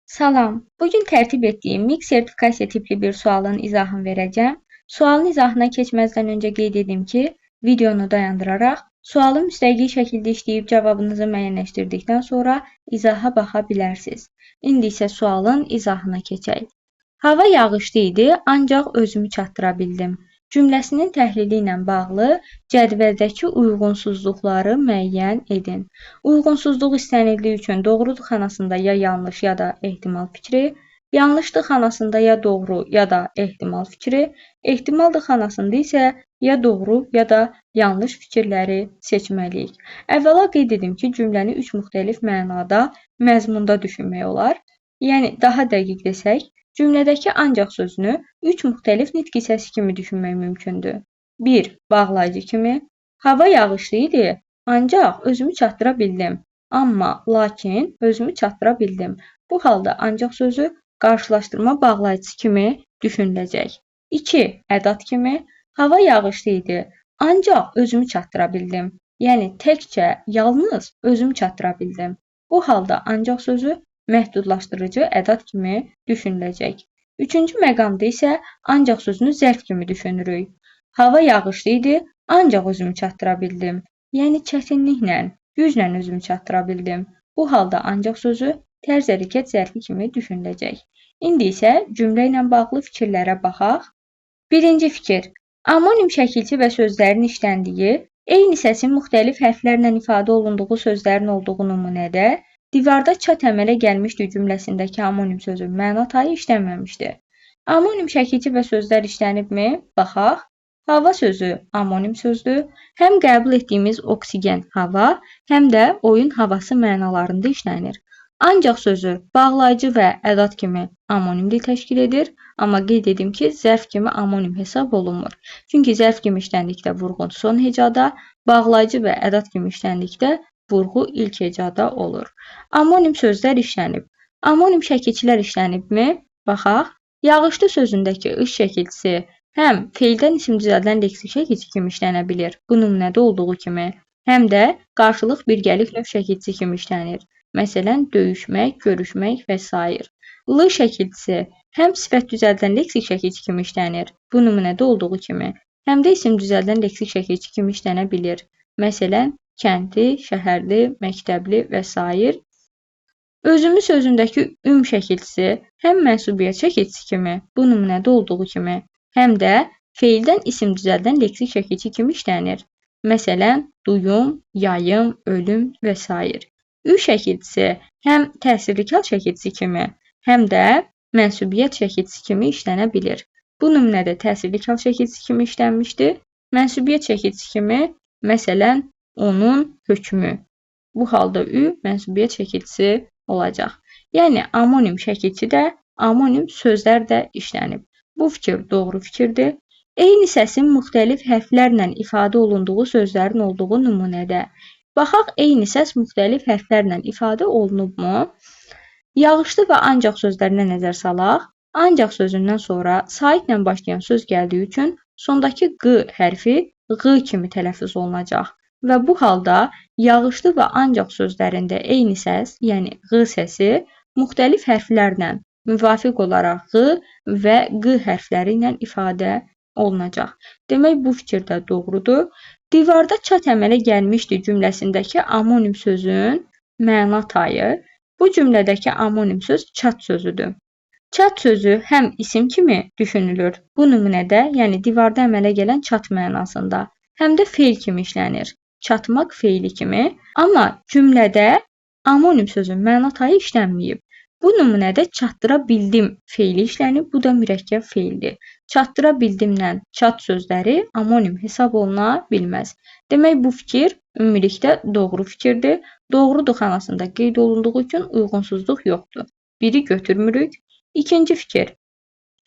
Salam. Bugün tərtib etdiyim MIG sertifikasiya tipli bir sualın izahını verəcəm. Sualın izahına keçməzdən öncə qeyd edim ki, videonu dayandıraraq sualı müstəqil şəkildə işləyib cavabınızı müəyyənləşdirdikdən sonra izaha baxa bilərsiniz. İndi isə sualın izahına keçək. Hava yağışlı idi, ancaq özümü çatdıra bildim. Cümləsinin təhlili ilə bağlı cədvəldəki uyğunsuzluqları müəyyən edin. Uyğunsuzluq istənildiyi üçün doğrudur xanasında ya yanlış ya da ehtimal fikri, yanlışdır xanasında ya doğru ya da ehtimal fikri, ehtimaldır xanasında isə ya doğru ya da yanlış fikirləri seçməliyik. Əvvəla qeyd edim ki, cümləni 3 müxtəlif mənada, məzmunda düşünmək olar. Yəni, daha dəqiq desək, cümlədəki ancaq sözünü 3 müxtəlif nitq hissəsi kimi düşünmək mümkündür. 1. Bağlayıcı kimi. Hava yağışlı idi, ancaq özümü çatdıra bildim. Amma, lakin özümü çatdıra bildim. Bu halda ancaq sözü qarşılaşdırma bağlayıcısı kimi düşünüləcək. 2. Ədat kimi. Hava yağışlı idi, ancaq özümü çatdıra bildim. Yəni, təkcə, yalnız özümü çatdıra bildim. Bu halda ancaq sözü məhdudlaşdırıcı ədat kimi düşünüləcək. Üçüncü məqamda isə ancaq sözünü zərf kimi düşünürük. Hava yağışlı idi, ancaq özümü çatdıra bildim. Yəni çətinliklə, güclə özümü çatdıra bildim. Bu halda ancaq sözü tərz hərəkət zərfi kimi düşünüləcək. İndi isə cümlə ilə bağlı fikirlərə baxaq. Birinci fikir. Amonim şəkilçi və sözlərin işləndiyi, eyni səsin müxtəlif hərflərlə ifadə olunduğu sözlərin olduğu nümunədə divarda çat əmələ gəlmişdi cümləsindəki amonim sözün məna tayı işlənməmişdir. Amonim şəkilçi və sözlər işlənibmi? Baxaq. Hava sözü amonim sözdür. Həm qəbul etdiyimiz oksigen hava, həm də oyun havası mənalarında işlənir. Ancaq sözü bağlayıcı və ədat kimi amonim dil təşkil edir. Amma qeyd edim ki, zərf kimi amonim hesab olunmur. Çünki zərf kimi işləndikdə vurğun son hecada, bağlayıcı və ədat kimi işləndikdə vurğu ilk hecada olur. Amonim sözlər işlənib. Amonim şəkilçilər işlənibmi? Baxaq. Yağışlı sözündəki ış şəkilçisi həm feildən isim düzəldilən leksik şəkilçi kimi işlənə bilir, bu nümunədə olduğu kimi, həm də qarşılıq birgəlik növ şəkilçisi kimi işlənir. Məsələn, döyüşmək, görüşmək və s. L şəkilçisi həm sifət düzəldilən leksik şəkilçi kimi işlənir, bu nümunədə olduğu kimi, həm də isim düzəldilən leksik şəkilçi kimi işlənə bilir. Məsələn, kəndli, şəhərli, məktəbli və s. Özümü sözündəki şəkilçisi həm mənsubiyyət şəkilçisi kimi, bu nümunədə olduğu kimi, həm də feildən isim düzəldən leksik şəkilçi kimi işlənir. Məsələn, duyum, yayım, ölüm və s. Ü şəkilçisi həm təsirlikal şəkilçisi kimi, həm də mənsubiyyət şəkilçisi kimi işlənə bilir. Bu nümunədə təsirlikal şəkilçisi kimi işlənmişdir. Mənsubiyyət şəkilçisi kimi, məsələn, onun hökmü. Bu halda ü mənsubiyyət şəkilçisi olacaq. Yəni, amonim şəkilçi də, amonim sözlər də işlənib. Bu fikir doğru fikirdir. Eyni səsin müxtəlif hərflərlə ifadə olunduğu sözlərin olduğu nümunədə. Baxaq, eyni səs müxtəlif hərflərlə ifadə olunubmu? Yağışlı və ancaq sözlərinə nəzər salaq. Ancaq sözündən sonra saitlə başlayan söz gəldiyi üçün sondakı q hərfi q kimi tələffüz olunacaq. Və bu halda yağışlı və ancaq sözlərində eyni səs, yəni q səsi, müxtəlif hərflərlə müvafiq olaraq q və q hərfləri ilə ifadə olunacaq. Demək, bu fikir də doğrudur. Divarda çat əmələ gəlmişdi cümləsindəki amonim sözün məna tayı, bu cümlədəki amonim söz çat sözüdür. Çat sözü həm isim kimi düşünülür, bu nümunədə, yəni divarda əmələ gələn çat mənasında, həm də feil kimi işlənir. Çatmaq feili kimi, amma cümlədə amonim sözün məna tayı işlənməyib. Bu nümunədə çatdıra bildim feili işlənib, bu da mürəkkəb feildir. Çatdıra bildimlə çat sözləri amonim hesab oluna bilməz. Demək, bu fikir ümumilikdə doğru fikirdir. Doğrudur xanasında qeyd olunduğu üçün uyğunsuzluq yoxdur. Biri götürmürük. İkinci fikir.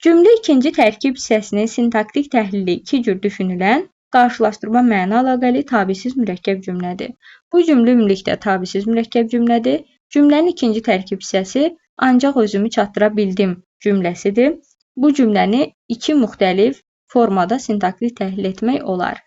Cümlə ikinci tərkib hissəsinin sintaktik təhlili iki cür düşünülən qarşılaşdırma məna əlaqəli tabisiz mürəkkəb cümlədir. Bu cümlə ümumilikdə tabisiz mürəkkəb cümlədir. Cümlənin ikinci tərkib hissəsi ancaq özümü çatdıra bildim cümləsidir. Bu cümləni iki müxtəlif formada sintaktik təhlil etmək olar.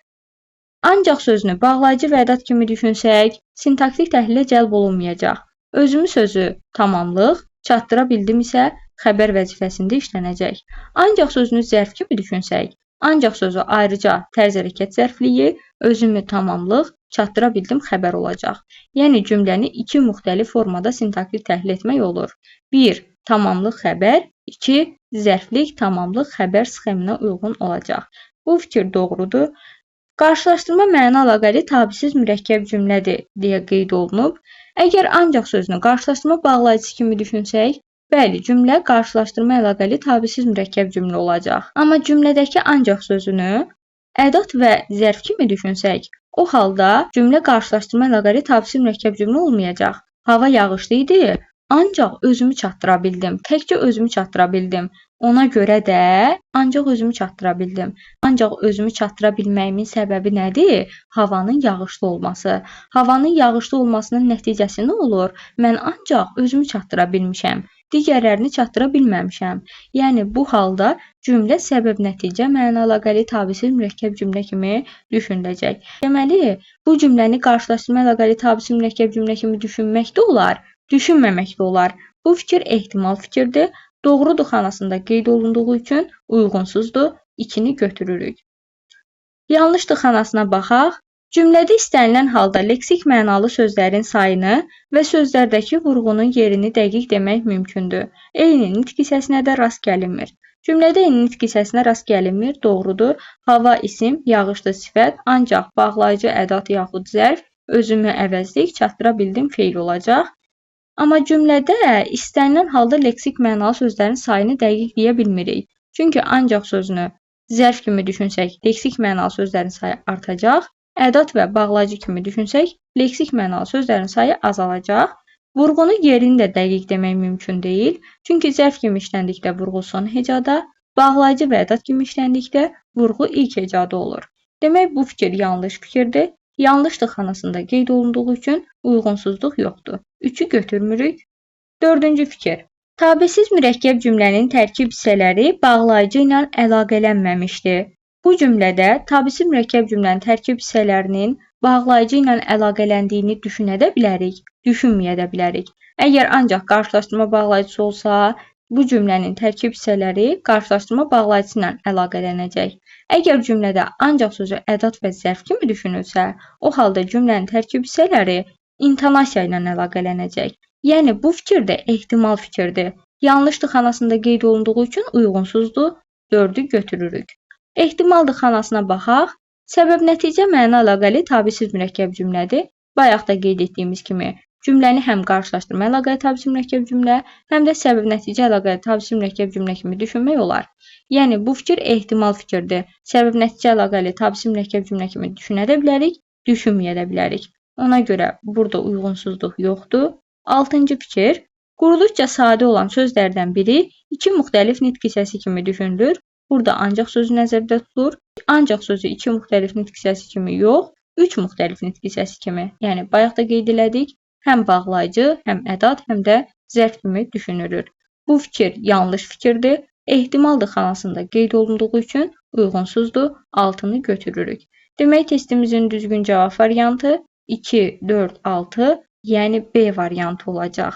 Ancaq sözünü bağlayıcı və ədat kimi düşünsək, sintaktik təhlilə cəlb olunmayacaq. Özümü sözü tamamlıq, çatdıra bildim isə xəbər vəzifəsində işlənəcək. Ancaq sözünü zərf kimi düşünsək, ancaq sözü ayrıca tərz hərəkət zərfliyi, özümü tamamlıq, çatdıra bildim xəbər olacaq. Yəni cümləni iki müxtəlif formada sintaktik təhlil etmək olur. 1. Tamamlıq xəbər, 2. Zərflik tamamlıq xəbər sxeminə uyğun olacaq. Bu fikir doğrudur. Qarşılaşdırma məna əlaqəli tabisiz mürəkkəb cümlədir deyə qeyd olunub. Əgər ancaq sözünü qarşılaşdırma bağlayıcısı kimi düşünsək, bəli, cümlə qarşılaşdırma əlaqəli tabisiz mürəkkəb cümlə olacaq. Amma cümlədəki ancaq sözünü ədat və zərf kimi düşünsək, o halda cümlə qarşılaşdırma əlaqəli tabisiz mürəkkəb cümlə olmayacaq. Hava yağışlı idi, ancaq özümü çatdıra bildim. Təkcə özümü çatdıra bildim. Ona görə də ancaq özümü çatdıra bildim. Ancaq özümü çatdıra bilməyimin səbəbi nədir? Havanın yağışlı olması. Havanın yağışlı olmasının nəticəsi nə olur? Mən ancaq özümü çatdıra bilmişəm. Digərlərini çatdıra bilməmişəm. Yəni bu halda cümlə səbəb-nəticə məna-əlaqəli tabisiz mürəkkəb cümlə kimi düşünüləcək. Deməli, bu cümləni qarşılaşdırma əlaqəli tabisiz mürəkkəb cümlə kimi düşünmək də olar, düşünməmək də olar. Bu fikir ehtimal fikirdir. Doğrudur xanasında qeyd olunduğu üçün uyğunsuzdur. 2-ni götürürük. Yanlışdır xanasına baxaq. Cümlədə istənilən halda leksik mənalı sözlərin sayını və sözlərdəki vurğunun yerini dəqiq demək mümkündür. Eyni nitq hissəsinə də rast gəlinmir. Cümlədə eyni nitq hissəsinə rast gəlinmir, doğrudur. Hava isim, yağışlı sifət, ancaq bağlayıcı ədat yaxud zərf, özümü əvəzlik, çatdıra bildim feil olacaq. Amma cümlədə istənilən halda leksik mənalı sözlərin sayını dəqiq deyə bilmirik. Çünki ancaq sözünü zərf kimi düşünsək, leksik mənalı sözlərin sayı artacaq. Ədat və bağlayıcı kimi düşünsək, leksik mənalı sözlərin sayı azalacaq. Vurğunu yerini də dəqiq demək mümkün deyil. Çünki zərf kimi işləndikdə vurğu son hecada, bağlayıcı və ədat kimi işləndikdə vurğu ilk hecada olur. Demək, bu fikir yanlış fikirdir. Yanlışdır xanasında qeyd olunduğu üçün uyğunsuzluq yoxdur. 3-ü götürmürük. 4-cü fikir. Tabisiz mürəkkəb cümlənin tərkib hissələri bağlayıcı ilə əlaqələnməmişdir. Bu cümlədə tabisiz mürəkkəb cümlənin tərkib hissələrinin bağlayıcı ilə əlaqələndiyini düşünə də bilərik, düşünməyə də bilərik. Əgər ancaq qarşılaşdırma bağlayıcısı olsa, bu cümlənin tərkib hissələri qarşılaşdırma bağlayıcısı ilə əlaqələnəcək. Əgər cümlədə ancaq sözü ədat və zərf kimi düşünülsə, o halda cümlənin tərkib hissələri intonasiya ilə əlaqələnəcək. Yəni bu fikir də ehtimal fikirdir. Yanlışdır xanasında qeyd olunduğu üçün uyğunsuzdur. 4-ü götürürük. Ehtimaldır xanasına baxaq. Səbəb-nəticə məna əlaqəli tabisiz mürəkkəb cümlədir. Bayaq da qeyd etdiyimiz kimi cümləni həm qarşılaşdırma əlaqəli tabisiz mürəkkəb cümlə, həm də səbəb-nəticə əlaqəli tabisiz mürəkkəb cümlə kimi düşünmək olar. Yəni bu fikir ehtimal fikirdir. Səbəb-nəticə əlaqəli tabisiz mürəkkəb cümlə kimi düşünə də bilərik, düşünməyə də bilərik. Ona görə burada uyğunsuzluq yoxdur. 6-cı fikir. Quruluşca sadə olan sözlərdən biri iki müxtəlif nitq hissəsi kimi düşünülür. Burada ancaq sözü nəzərdə tutulur. Ancaq sözü iki müxtəlif nitq hissəsi kimi yox, üç müxtəlif nitq hissəsi kimi. Yəni bayaq da qeyd elədik. Həm bağlayıcı, həm ədat, həm də zərf kimi düşünülür. Bu fikir yanlış fikirdir. Ehtimaldır xanasında qeyd olunduğu üçün uyğunsuzdur. 6-nı götürürük. Demək, testimizin düzgün cavab variantı 2, 4, 6, yəni B variantı olacaq.